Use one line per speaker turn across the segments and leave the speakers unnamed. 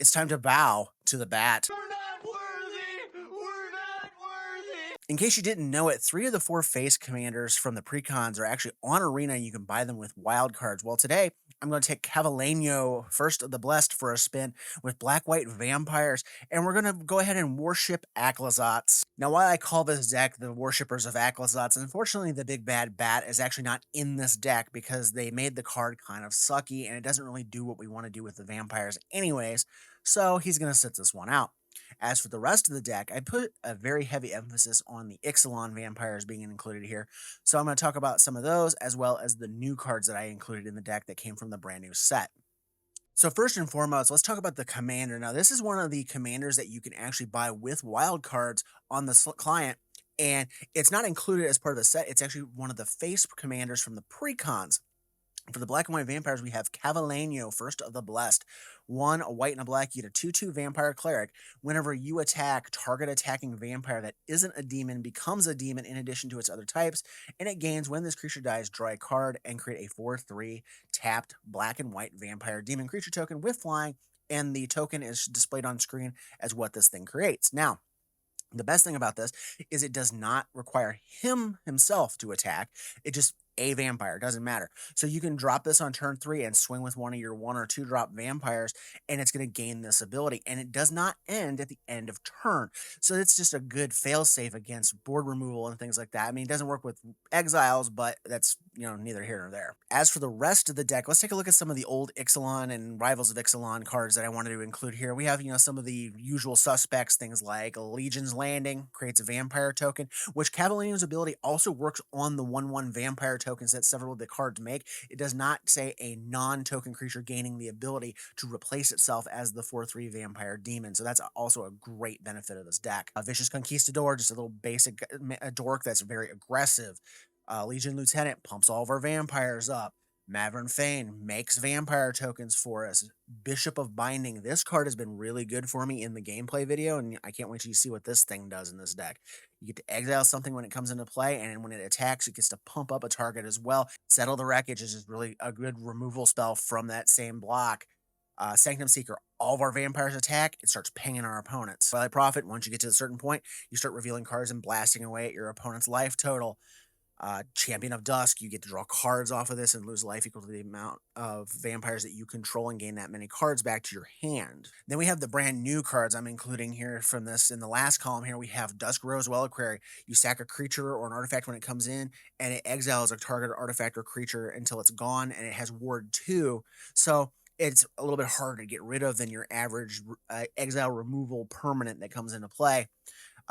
It's time to bow to the bat.
We're not worthy! We're not worthy!
In case you didn't know it, 3 of the 4 face commanders from the precons are actually on Arena, and you can buy them with wild cards. Well, today I'm going to take Clavileno, first of the Blessed, for a spin with black-white vampires, and we're going to go ahead and worship Aclazotz. Now, why I call this deck the Worshippers of Aclazotz, unfortunately, the Big Bad Bat is actually not in this deck because they made the card kind of sucky, and it doesn't really do what we want to do with the vampires anyways, so he's going to sit this one out. As for the rest of the deck, I put a very heavy emphasis on the Ixalan vampires being included here. So I'm going to talk about some of those as well as the new cards that I included in the deck that came from the brand new set. So first and foremost, let's talk about the commander. Now, this is one of the commanders that you can actually buy with wild cards on the client, and it's not included as part of the set. It's actually one of the face commanders from the precons. For the black and white vampires, we have Clavileno, first of the Blessed. 1, a white and a black, you get a 2/2 vampire cleric. Whenever you attack, target attacking vampire that isn't a demon becomes a demon in addition to its other types, and it gains when this creature dies, draw a card and create a 4/3 tapped black and white vampire demon creature token with flying, and the token is displayed on screen as what this thing creates. Now, the best thing about this is it does not require himself to attack. It just a vampire, doesn't matter. So you can drop this on turn 3 and swing with one of your 1 or 2 drop vampires, and it's going to gain this ability. And it does not end at the end of turn. So it's just a good failsafe against board removal and things like that. I mean, it doesn't work with exiles, but that's, neither here nor there. As for the rest of the deck, let's take a look at some of the old Ixalan and Rivals of Ixalan cards that I wanted to include here. We have, some of the usual suspects, things like Legion's Landing creates a vampire token, which Clavileno's ability also works on the 1/1 vampire tokens that several of the cards make. It does not say a non-token creature gaining the ability to replace itself as the 4/3 vampire demon. So that's also a great benefit of this deck. A Vicious Conquistador, just a little basic dork that's very aggressive. Legion Lieutenant pumps all of our vampires up. Mavern Fane makes vampire tokens for us. Bishop of Binding. This card has been really good for me in the gameplay video, and I can't wait till you see what this thing does in this deck. You get to exile something when it comes into play, and when it attacks, it gets to pump up a target as well. Settle the Wreckage is just really a good removal spell from that same block. Sanctum Seeker, all of our vampires attack, it starts pinging our opponents. Twilight Prophet, once you get to a certain point, you start revealing cards and blasting away at your opponent's life total. Champion of Dusk, you get to draw cards off of this and lose life equal to the amount of vampires that you control and gain that many cards back to your hand. Then we have the brand new cards I'm including here from this. In the last column here, we have Dusk Rose Reliquary. You sack a creature or an artifact when it comes in, and it exiles a target artifact or creature until it's gone, and it has Ward 2. So it's a little bit harder to get rid of than your average exile removal permanent that comes into play.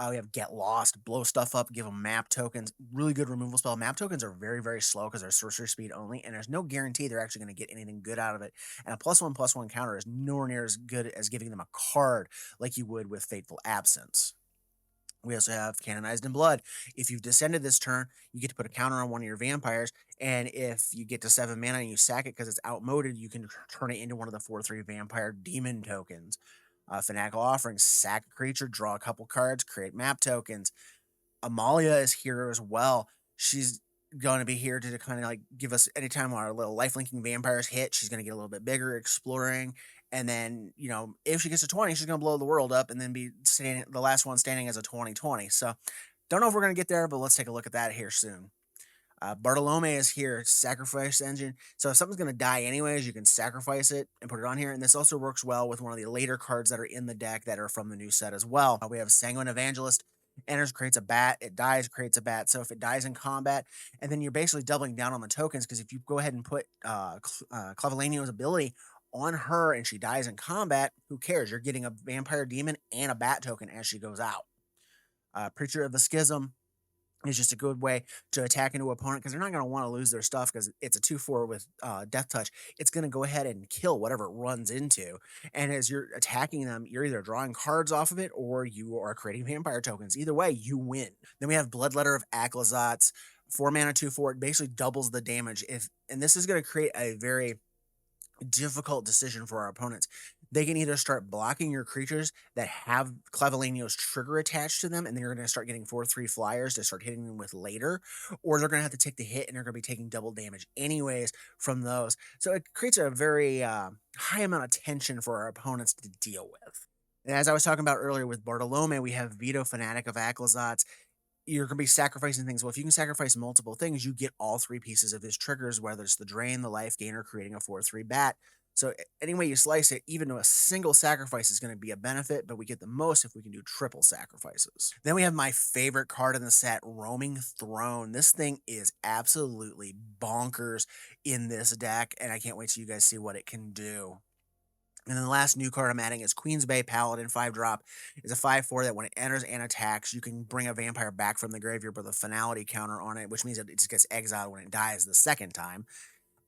We have Get Lost, blow stuff up, give them map tokens. Really good removal spell. Map tokens are very, very slow because they're sorcery speed only, and there's no guarantee they're actually going to get anything good out of it. And a +1/+1 counter is nowhere near as good as giving them a card like you would with Fateful Absence. We also have Canonized in Blood. If you've descended this turn, you get to put a counter on one of your vampires, and if you get to 7 mana and you sack it because it's outmoded, you can turn it into one of the 4/3 vampire demon tokens. Fanatical Offering, sack a creature, draw a couple cards, create map tokens. Amalia is here as well. She's going to be here to kind of like give us, anytime our little life-linking vampires hit, she's going to get a little bit bigger, exploring. And then, if she gets to 20, she's going to blow the world up and then be the last one standing as a 20/20. So don't know if we're going to get there, but let's take a look at that here soon. Bartolome is here, sacrifice engine. So if something's going to die anyways, you can sacrifice it and put it on here. And this also works well with one of the later cards that are in the deck that are from the new set as well. We have Sanguine Evangelist. Enters, creates a bat. It dies, creates a bat. So if it dies in combat, and then you're basically doubling down on the tokens, because if you go ahead and put Clavileno's ability on her and she dies in combat, who cares? You're getting a vampire demon and a bat token as she goes out. Preacher of the Schism is just a good way to attack into opponent, because they're not going to want to lose their stuff because it's a 2/4 with Death Touch. It's going to go ahead and kill whatever it runs into. And as you're attacking them, you're either drawing cards off of it or you are creating vampire tokens. Either way, you win. Then we have Bloodletter of Aclazotz. 4 mana, 2/4. It basically doubles the damage. And this is going to create a very difficult decision for our opponents. they can either start blocking your creatures that have Clavileno's trigger attached to them, and then you're going to start getting 4/3 flyers to start hitting them with later, or they're going to have to take the hit and they're going to be taking double damage anyways from those. So it creates a very high amount of tension for our opponents to deal with. And as I was talking about earlier with Bartolome, we have Veto Fanatic of Aclazotz. You're going to be sacrificing things. Well, if you can sacrifice multiple things, you get all 3 pieces of his triggers, whether it's the drain, the life gain, or creating a 4/3 bat. So any way you slice it, even a single sacrifice is going to be a benefit, but we get the most if we can do triple sacrifices. Then we have my favorite card in the set, Roaming Throne. This thing is absolutely bonkers in this deck, and I can't wait till you guys see what it can do. And then the last new card I'm adding is Queen's Bay Paladin, 5-drop. It's a 5/4 that when it enters and attacks, you can bring a vampire back from the graveyard with a finality counter on it, which means it just gets exiled when it dies the second time.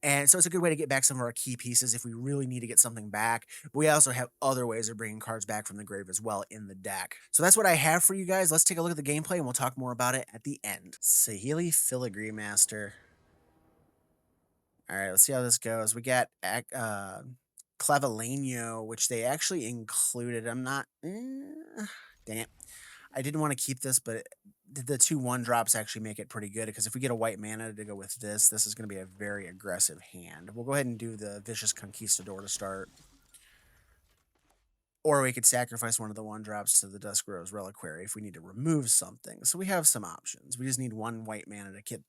And so it's a good way to get back some of our key pieces if we really need to get something back. But we also have other ways of bringing cards back from the grave as well in the deck. So that's what I have for you guys. Let's take a look at the gameplay and we'll talk more about it at the end. Saheeli Filigree Master. All right, let's see how this goes. We got Clavileno, which they actually included. I'm not. Dang it. I didn't want to keep this, but the 2 1-drops actually make it pretty good because if we get a white mana to go with this, this is going to be a very aggressive hand. We'll go ahead and do the Vicious Conquistador to start. Or we could sacrifice one of the 1-drops to the Duskgrove's Reliquary if we need to remove something. So we have some options. We just need 1 white mana to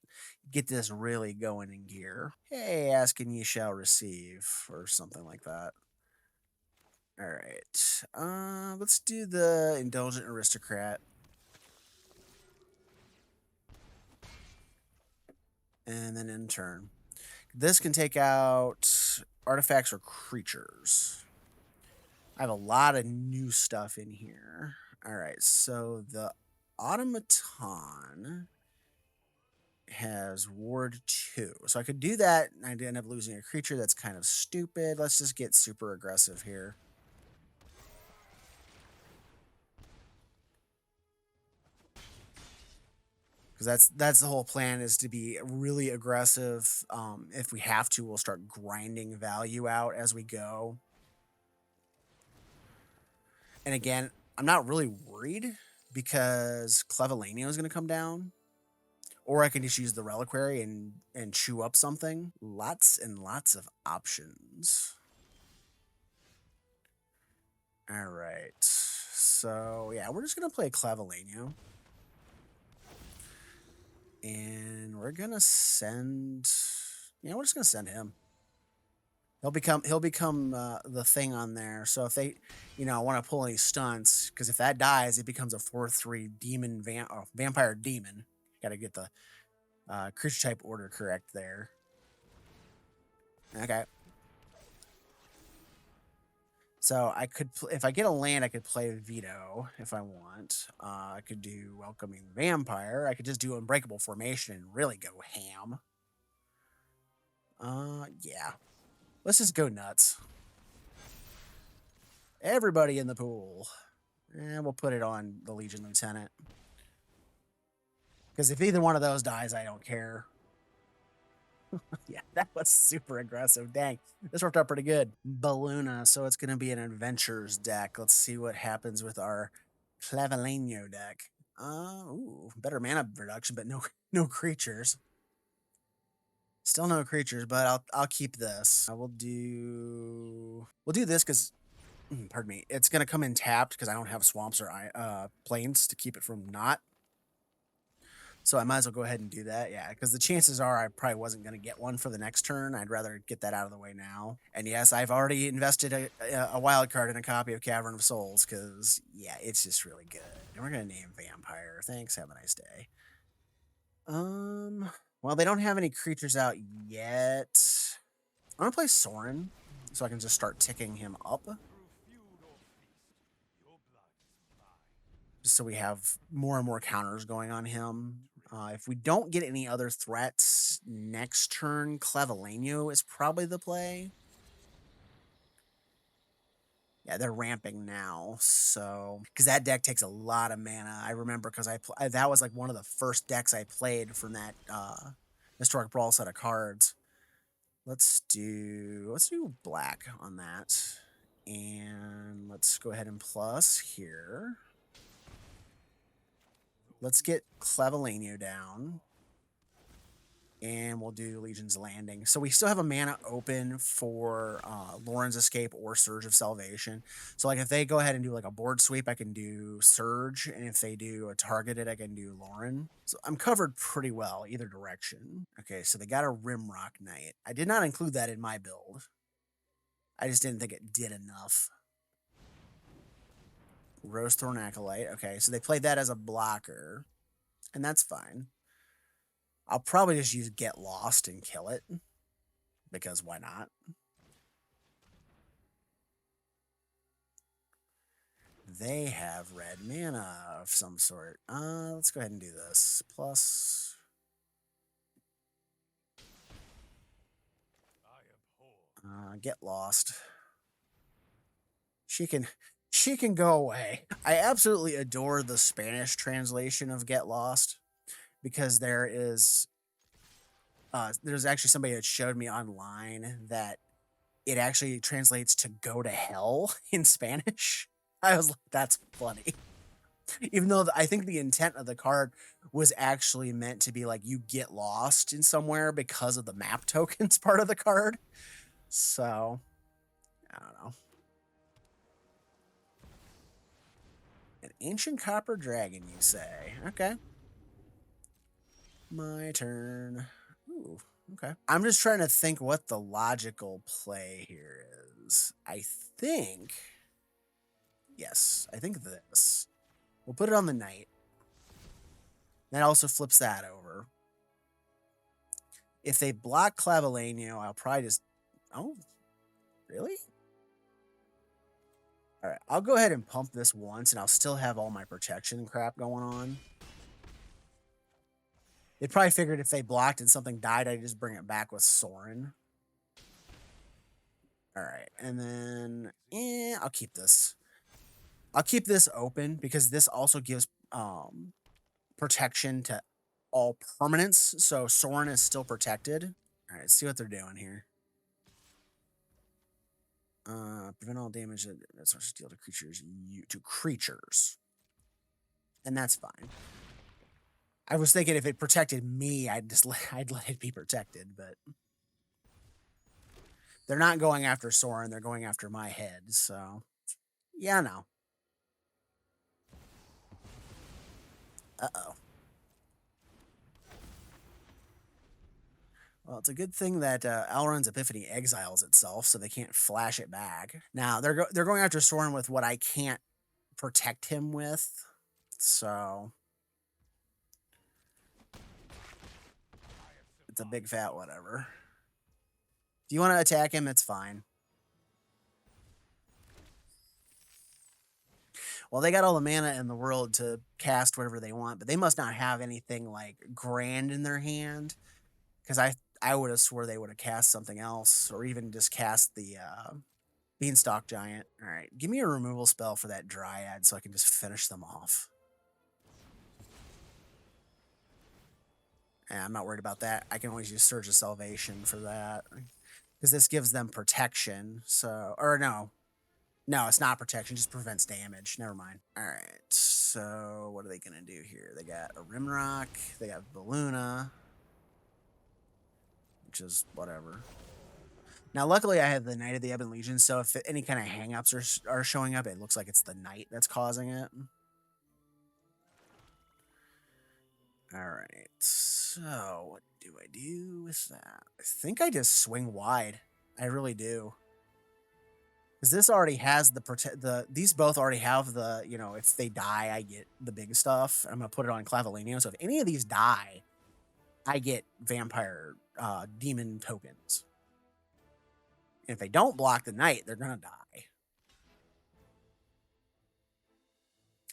get this really going in gear. Hey, ask and ye shall receive, or something like that. All right. Let's do the Indulgent Aristocrat. And then in turn. This can take out artifacts or creatures. I have a lot of new stuff in here. All right, so the Automaton has Ward 2. So I could do that, and I'd end up losing a creature. That's kind of stupid. Let's just get super aggressive here. Because that's the whole plan, is to be really aggressive. If we have to, we'll start grinding value out as we go. And again, I'm not really worried because Clavileno is going to come down. Or I can just use the Reliquary and chew up something. Lots and lots of options. All right. So, yeah, we're just going to play Clavileno. And we're going to send... Yeah, we're just going to send him. He'll become the thing on there. So if they, want to pull any stunts, because if that dies, it becomes a 4/3 demon vampire demon. Got to get the creature type order correct there. Okay. So I could, if I get a land, I could play Veto if I want. I could do Welcoming Vampire. I could just do Unbreakable Formation and really go ham. Yeah. Let's just go nuts. Everybody in the pool. And we'll put it on the Legion Lieutenant. Because if either one of those dies, I don't care. Yeah, that was super aggressive. Dang, this worked out pretty good. Beluna, so it's going to be an adventures deck. Let's see what happens with our Clavileno deck. Ooh, better mana reduction, but no creatures. Still no creatures, but I'll keep this. We'll do this because, pardon me, it's gonna come in tapped because I don't have swamps or plains to keep it from not. So I might as well go ahead and do that, yeah, because the chances are I probably wasn't gonna get one for the next turn. I'd rather get that out of the way now. And yes, I've already invested a wild card in a copy of Cavern of Souls because yeah, it's just really good. And we're gonna name Vampire. Thanks. Have a nice day. Well, they don't have any creatures out yet. I'm gonna play Sorin, so I can just start ticking him up. Just so we have more and more counters going on him. If we don't get any other threats next turn, Clavileno is probably the play. Yeah, they're ramping now, so because that deck takes a lot of mana. I remember because that was like one of the first decks I played from that Historic Brawl set of cards. Let's do black on that. And let's go ahead and plus here. Let's get Clavileno down. And we'll do Legion's Landing. So we still have a mana open for Lauren's Escape or Surge of Salvation. So like if they go ahead and do like a board sweep, I can do Surge. And if they do a targeted, I can do Lauren. So I'm covered pretty well either direction. Okay, so they got a Rimrock Knight. I did not include that in my build. I just didn't think it did enough. Rosethorn Acolyte. Okay, so they played that as a blocker. And that's fine. I'll probably just use Get Lost and kill it. Because why not? They have red mana of some sort. Let's go ahead and do this. Plus... Get Lost. She can go away. I absolutely adore the Spanish translation of Get Lost because there's actually somebody that showed me online that it actually translates to go to hell in Spanish. I was like, that's funny. Even though I think the intent of the card was actually meant to be like you get lost in somewhere because of the map tokens part of the card. So, I don't know. An ancient copper dragon, you say? Okay. My turn. Ooh, okay. I'm just trying to think what the logical play here is. I think... Yes, I think this. We'll put it on the knight. That also flips that over. If they block Clavileno, I'll probably just... Oh, really? All right, I'll go ahead and pump this once, and I'll still have all my protection crap going on. They probably figured if they blocked and something died, I'd just bring it back with Sorin. All right, and then I'll keep this. I'll keep this open because this also gives protection to all permanents, so Sorin is still protected. All right, let's see what they're doing here. Prevent all damage that's supposed to deal to creatures. And that's fine. I was thinking if it protected me, I'd let it be protected, but they're not going after Sorin, they're going after my head, so yeah, no. Uh-oh. Well, it's a good thing that Alrund's Epiphany exiles itself, so they can't flash it back. Now, they're going after Sorin with what I can't protect him with, so... It's a big fat whatever. If you want to attack him, it's fine. Well, they got all the mana in the world to cast whatever they want, but they must not have anything, like, grand in their hand. Because I would have swore they would have cast something else, or even just cast the Beanstalk Giant. All right, give me a removal spell for that Dryad so I can just finish them off. I'm not worried about that. I can always use Surge of Salvation for that. Because this gives them protection, so... Or no. No, it's not protection, just prevents damage. Never mind. Alright, so what are they going to do here? They got a Rimrock, they got Beluna, which is whatever. Now, luckily, I have the Knight of the Ebon Legion, so if any kind of hang-ups are showing up, it looks like it's the Knight that's causing it. Alright, so what do I do with that? I think I just swing wide. I really do. Because this already has these both already have the, you know, if they die, I get the big stuff. I'm going to put it on Clavileno, so if any of these die, I get vampire demon tokens. And if they don't block the knight, they're going to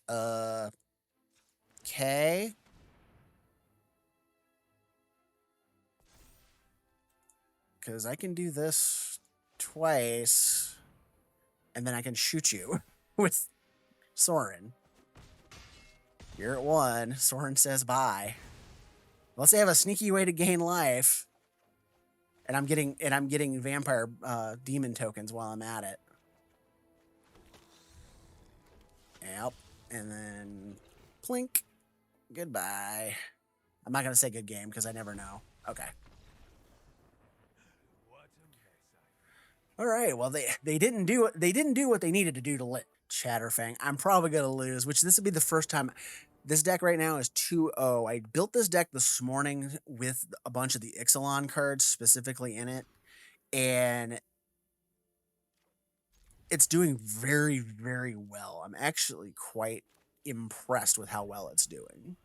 die. Okay. Because I can do this twice, and then I can shoot you with Sorin. You're at 1. Sorin says bye. Let's say I have a sneaky way to gain life, and I'm getting vampire demon tokens while I'm at it. Yep. And then plink. Goodbye. I'm not gonna say good game because I never know. Okay. All right. Well, they didn't do what they needed to do to let Chatterfang. I'm probably gonna lose, which this will be the first time. This deck right now is 2-0. I built this deck this morning with a bunch of the Ixalan cards specifically in it, and it's doing very, very well. I'm actually quite impressed with how well it's doing.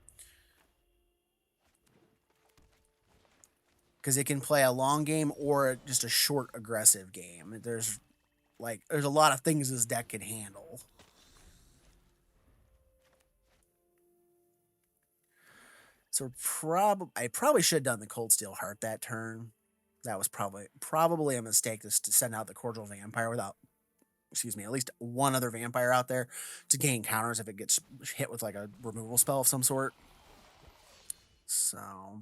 Because it can play a long game or just a short aggressive game. There's a lot of things this deck can handle. So I probably should have done the Cold Steel Heart that turn. That was probably a mistake to send out the Cordial Vampire without, excuse me, at least one other vampire out there to gain counters if it gets hit with like a removal spell of some sort. So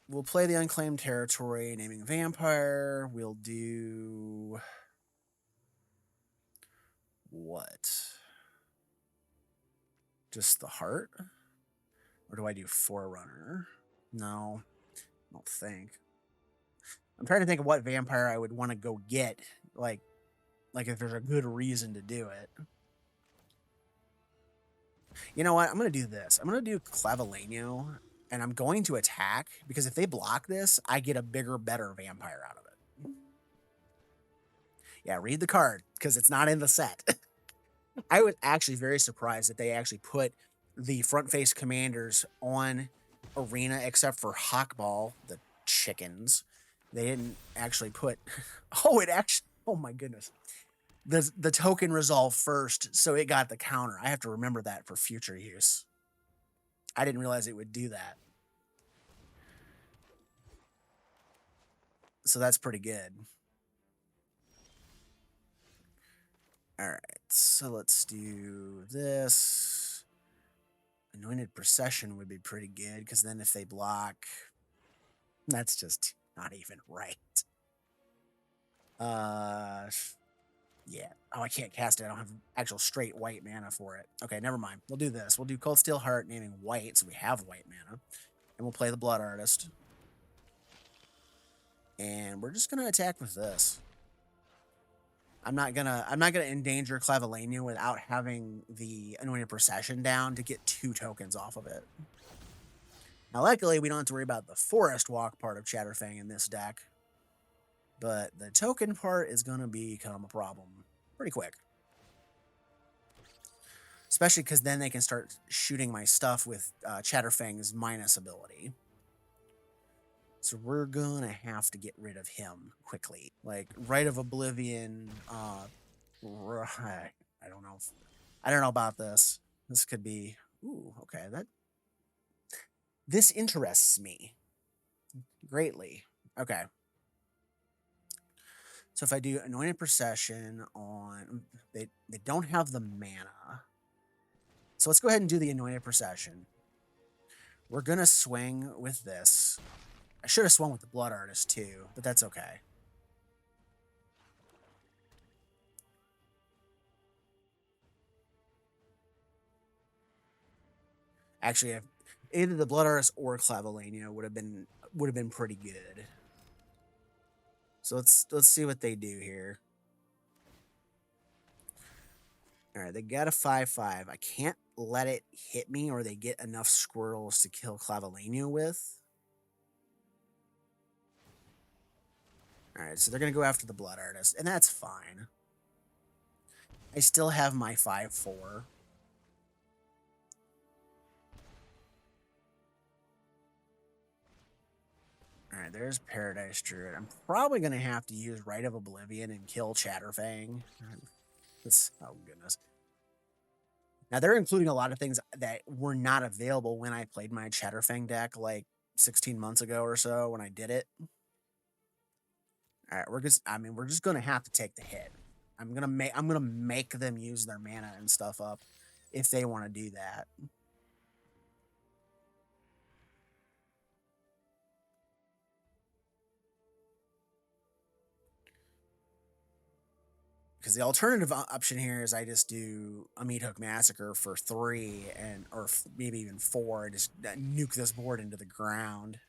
we'll play the Unclaimed Territory, naming Vampire. We'll do what? Just the Heart? Or do I do Forerunner? No, I don't think. I'm trying to think of what vampire I would want to go get, like if there's a good reason to do it. You know what? I'm going to do this. I'm going to do Clavileno, and I'm going to attack, because if they block this, I get a bigger, better vampire out of it. Yeah, read the card, because it's not in the set. I was actually very surprised that they actually put the front face commanders on Arena, except for Hawkball, the chickens. They didn't actually put... Oh my goodness. The token resolved first, so it got the counter. I have to remember that for future use. I didn't realize it would do that. So that's pretty good. All right, so let's do this. Anointed Procession would be pretty good, because then if they block, that's just not even right. Yeah. Oh, I can't cast it. I don't have actual straight white mana for it. Okay, never mind. We'll do this. We'll do Cold Steel Heart, naming white, so we have white mana. And we'll play the Blood Artist. And we're just gonna attack with this. I'm not gonna endanger Clavileno without having the Anointed Procession down to get 2 tokens off of it. Now, luckily, we don't have to worry about the Forest Walk part of Chatterfang in this deck. But the token part is going to become a problem pretty quick. Especially because then they can start shooting my stuff with Chatterfang's minus ability. So we're going to have to get rid of him quickly. Like, Rite of Oblivion. I don't know. I don't know about this. This could be... Ooh, okay. This interests me greatly. Okay. So if I do Anointed Procession on... They don't have the mana. So let's go ahead and do the Anointed Procession. We're going to swing with this. I should have swung with the Blood Artist too, but that's okay. Actually, either the Blood Artist or Clavileno would have been pretty good. So let's see what they do here. All right, they got a 5/5. I can't let it hit me, or they get enough squirrels to kill Clavileno with. All right, so they're going to go after the Blood Artist, and that's fine. I still have my 5/4. All right, there's Paradise Druid. I'm probably going to have to use Rite of Oblivion and kill Chatterfang. Oh, goodness. Now, they're including a lot of things that were not available when I played my Chatterfang deck, like 16 months ago or so when I did it. All right, we're just going to have to take the hit. I'm going to make them use their mana and stuff up if they want to do that. Because the alternative option here is I just do a Meat Hook Massacre for 3 and or maybe even 4 and just nuke this board into the ground,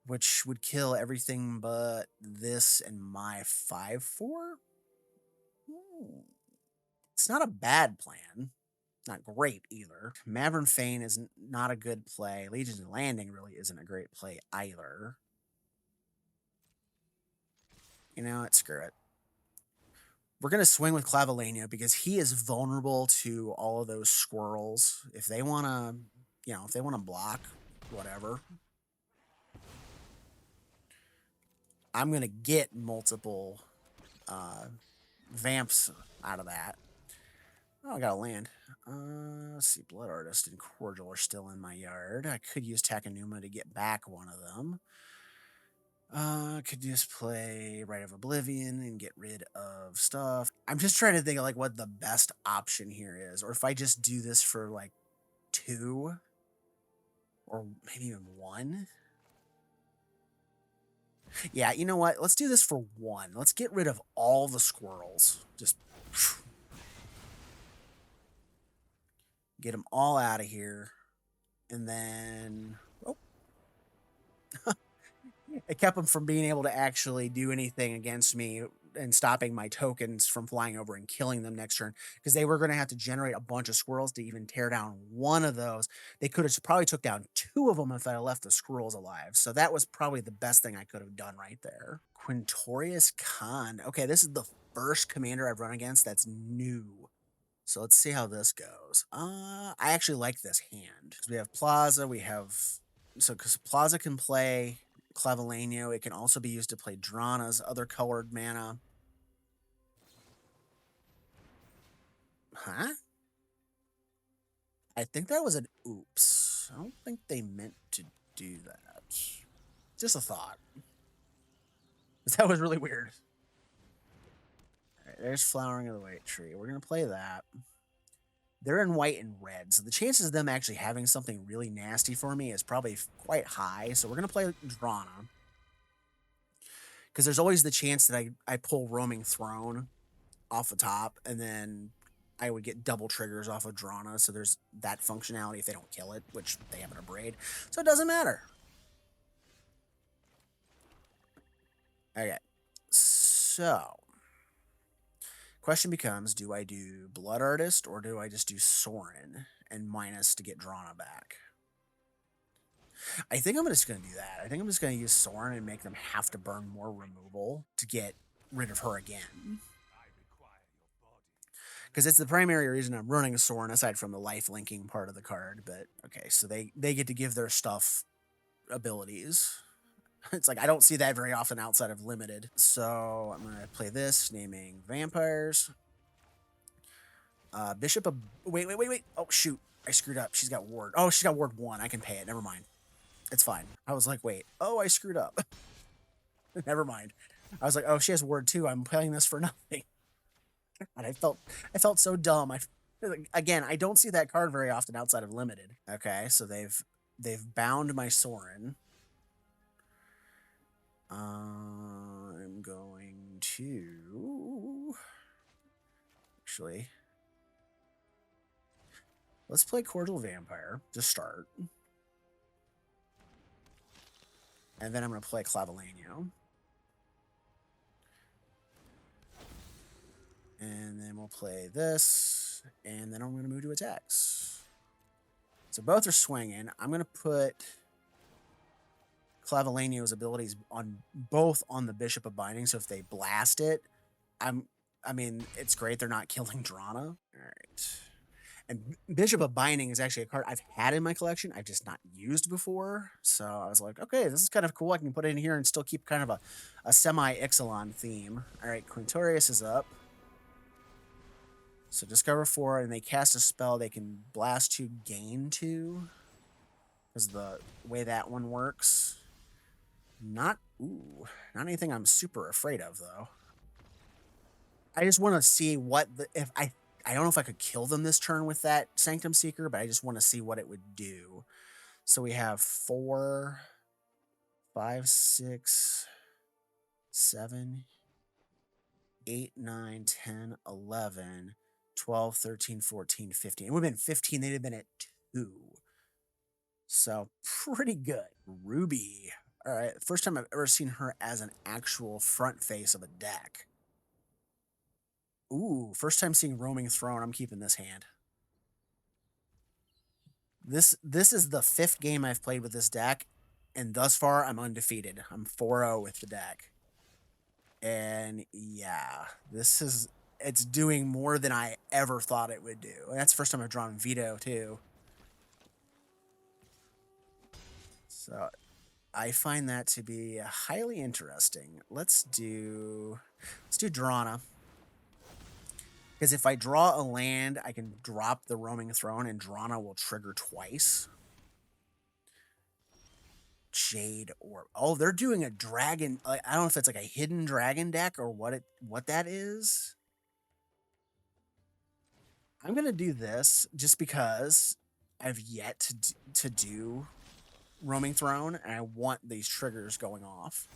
which would kill everything but this and my 5/4. It's not a bad plan. Not great either. Mavern Fane is not a good play. Legion's Landing really isn't a great play either. You know what? Screw it. We're going to swing with Clavileno because he is vulnerable to all of those squirrels. If they want to, if they want to block, whatever. I'm going to get multiple vamps out of that. Oh, I got to land. Let's see. Blood Artist and Cordial are still in my yard. I could use Takanuma to get back one of them. Could just play Rite of Oblivion and get rid of stuff. I'm just trying to think of like what the best option here is, or if I just do this for like 2 or maybe even 1. Yeah, you know what? Let's do this for 1. Let's get rid of all the squirrels. Just get them all out of here. And then, it kept them from being able to actually do anything against me and stopping my tokens from flying over and killing them next turn, because they were going to have to generate a bunch of squirrels to even tear down one of those. They could have probably took down 2 of them if I left the squirrels alive. So that was probably the best thing I could have done right there. Quintorius Kand. Okay, this is the first commander I've run against that's new. So let's see how this goes. I actually like this hand. We have Plaza, because Plaza can play Clavileno. It can also be used to play Drana's other colored mana. Huh? I think that was an oops. I don't think they meant to do that. Just a thought. That was really weird. All right, there's Flowering of the White Tree. We're going to play that. They're in white and red, so the chances of them actually having something really nasty for me is probably quite high. So we're going to play Drana, because there's always the chance that I pull Roaming Throne off the top, and then I would get double triggers off of Drana, so there's that functionality if they don't kill it, which they have an Abrade, so it doesn't matter. Okay, so question becomes, do I do Blood Artist or do I just do Sorin and minus to get Drana back? I think I'm just going to do that. I think I'm just going to use Sorin and make them have to burn more removal to get rid of her again. Because it's the primary reason I'm running a Sorin, aside from the life linking part of the card. But okay, so they get to give their stuff abilities. It's like I don't see that very often outside of limited. So I'm gonna play this, naming vampires. Bishop of wait. Oh shoot, I screwed up. She's got ward. Oh, she's got ward 1. I can pay it. Never mind. It's fine. I was like, wait. Oh, I screwed up. Never mind. I was like, oh, she has ward 2. I'm playing this for nothing. And I felt so dumb. Again, I don't see that card very often outside of limited. Okay, so they've bound my Sorin. I'm going to actually let's play Cordial Vampire to start, and then I'm going to play Clavileno. And then we'll play this, and then I'm going to move to attacks. So both are swinging. I'm going to put Clavileno's abilities on both on the Bishop of Binding, so if they blast it, I mean, it's great they're not killing Drana. All right. And Bishop of Binding is actually a card I've had in my collection. I've just not used before. So I was like, okay, this is kind of cool. I can put it in here and still keep kind of a semi-Ixalan theme. All right, Quintorius is up. So discover 4, and they cast a spell. They can blast 2, gain 2. Is the way that one works. Not anything I'm super afraid of, though. I just want to see what if I don't know if I could kill them this turn with that Sanctum Seeker, but I just want to see what it would do. So we have 4, 5, 6, 7. 8, 9, 10, 11, 12, 13, 14, 15. It would have been 15. They'd have been at 2. So pretty good. Ruby. All right. First time I've ever seen her as an actual front face of a deck. Ooh, first time seeing Roaming Throne. I'm keeping this hand. This is the 5th game I've played with this deck, and thus far I'm undefeated. I'm 4-0 with the deck. And yeah, it's doing more than I ever thought it would do. And that's the first time I've drawn Veto too. So I find that to be highly interesting. Let's do Drana. Because if I draw a land, I can drop the Roaming Throne and Drana will trigger twice. Jade Orb. Oh, they're doing a dragon. I don't know if it's like a hidden dragon deck or what that is. I'm gonna do this just because I've yet to do Roaming Throne, and I want these triggers going off.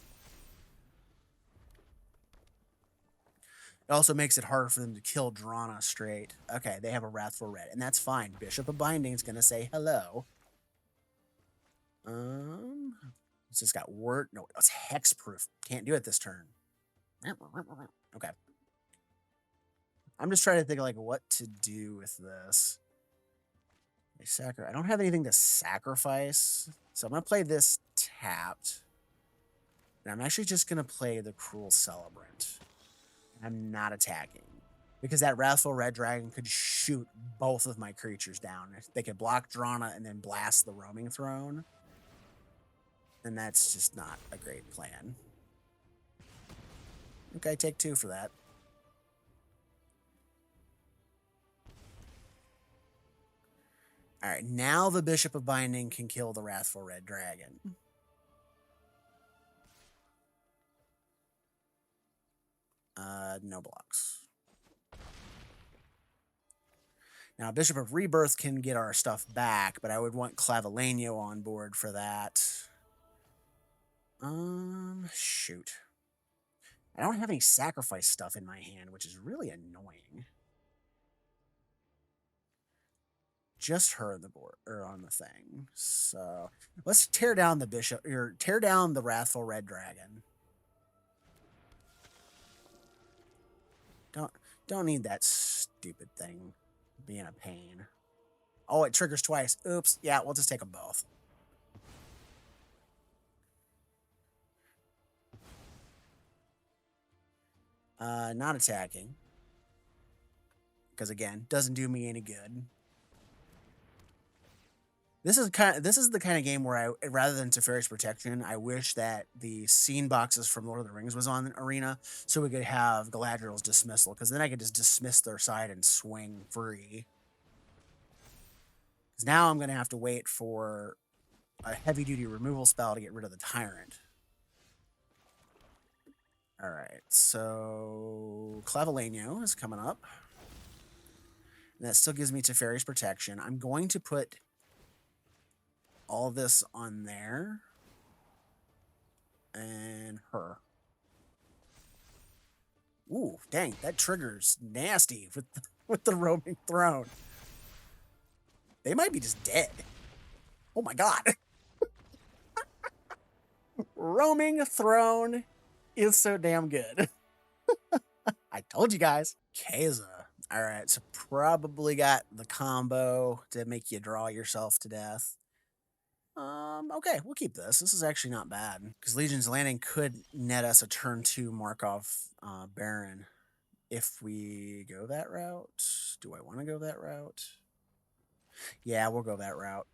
It also makes it harder for them to kill Drana straight. Okay, they have a Wrathful Red, and that's fine. Bishop of Binding is gonna say hello. It's just got word. No, it's hexproof. Can't do it this turn. Okay. I'm just trying to think of like what to do with this. I don't have anything to sacrifice, so I'm gonna play this tapped. And I'm actually just gonna play the Cruel Celebrant. I'm not attacking because that Wrathful Red Dragon could shoot both of my creatures down. They could block Drana and then blast the Roaming Throne. And that's just not a great plan. Okay, take 2 for that. All right, now the Bishop of Binding can kill the Wrathful Red Dragon. No blocks. Now, Bishop of Rebirth can get our stuff back, but I would want Clavileno on board for that. Shoot. I don't have any sacrifice stuff in my hand, which is really annoying. Just her on the board or on the thing. So let's tear down the bishop or tear down the Wrathful Red Dragon. Don't need that stupid thing being a pain. Oh, it triggers twice. Oops. Yeah, we'll just take them both. Not attacking. Because again, doesn't do me any good. This is the kind of game where I, rather than Teferi's Protection, I wish that the scene boxes from Lord of the Rings was on Arena, so we could have Galadriel's Dismissal, because then I could just dismiss their side and swing free. Because now I'm going to have to wait for a heavy-duty removal spell to get rid of the Tyrant. All right, so Clavileno is coming up. And that still gives me Teferi's Protection. I'm going to put all this on there. And her. Ooh, dang, that triggers nasty with the Roaming Throne. They might be just dead. Oh my god. Roaming Throne is so damn good. I told you guys. Queza. All right, so probably got the combo to make you draw yourself to death. Okay, we'll keep this. This is actually not bad because Legion's Landing could net us a turn 2 Markov Baron if we go that route. Do I want to go that route? Yeah, we'll go that route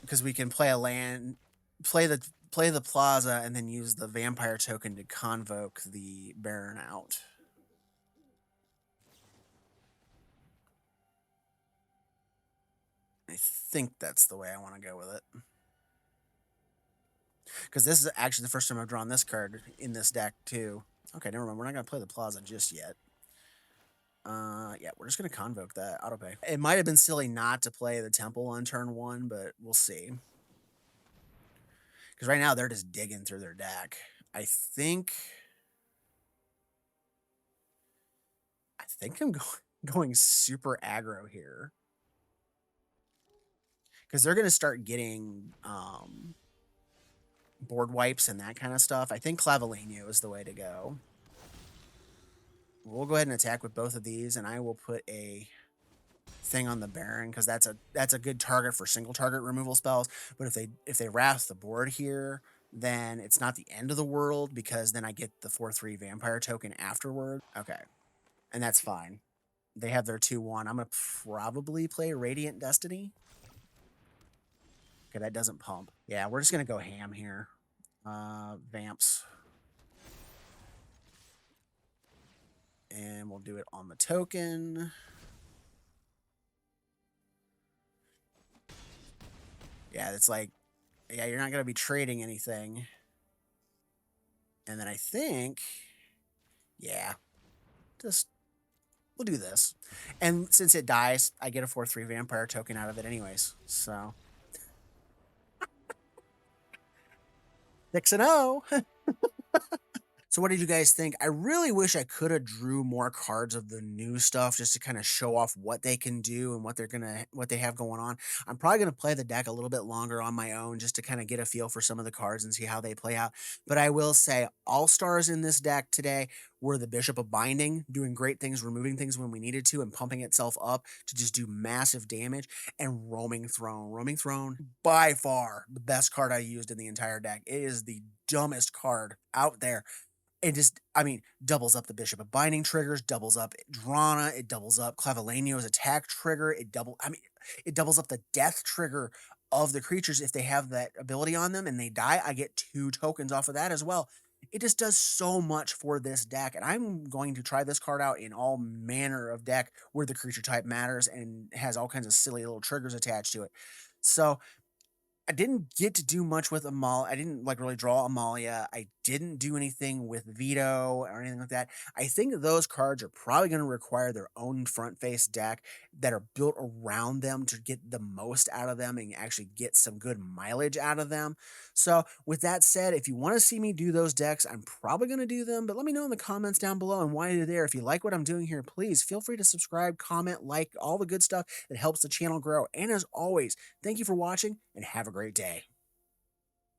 because we can play a land, play the plaza, and then use the vampire token to convoke the Baron out. I think that's the way I want to go with it. Because this is actually the first time I've drawn this card in this deck, too. Okay, never mind. We're not going to play the Plaza just yet. Yeah, we're just going to convoke that autopay. It might have been silly not to play the Temple on turn 1, but we'll see. Because right now, they're just digging through their deck. I think I'm going super aggro here because they're gonna start getting board wipes and that kind of stuff. I think Clavileno is the way to go. We'll go ahead and attack with both of these, and I will put a thing on the Baron because that's a good target for single target removal spells. But if they wrath the board here, then it's not the end of the world because then I get the 4/3 vampire token afterward. Okay, and that's fine. They have their 2/1. I'm gonna probably play Radiant Destiny. Okay, that doesn't pump. Yeah, we're just gonna go ham here. Vamps. And we'll do it on the token. Yeah, it's like, yeah, you're not going to be trading anything. And then I think, yeah, just, we'll do this. And since it dies, I get a 4/3 vampire token out of it anyways. So 6-0. So what did you guys think? I really wish I could have drew more cards of the new stuff just to kind of show off what they can do and what they have going on. I'm probably gonna play the deck a little bit longer on my own just to kind of get a feel for some of the cards and see how they play out. But I will say all stars in this deck today were the Bishop of Binding, doing great things, removing things when we needed to, and pumping itself up to just do massive damage, and Roaming Throne. Roaming Throne, by far the best card I used in the entire deck. It is the dumbest card out there. It just, I mean, doubles up the Bishop of Binding triggers, doubles up Drana, it doubles up Clavileno's attack trigger, it doubles up the death trigger of the creatures if they have that ability on them and they die. I get 2 tokens off of that as well. It just does so much for this deck, and I'm going to try this card out in all manner of deck where the creature type matters and has all kinds of silly little triggers attached to it. So I didn't get to do much with I didn't like really draw Amalia. I didn't do anything with Veto or anything like that. I think those cards are probably going to require their own front face deck that are built around them to get the most out of them and actually get some good mileage out of them. So, with that said, if you want to see me do those decks, I'm probably going to do them, but let me know in the comments down below and why you're there. If you like what I'm doing here, please feel free to subscribe, comment, like all the good stuff that helps the channel grow. And as always, thank you for watching and have a great day.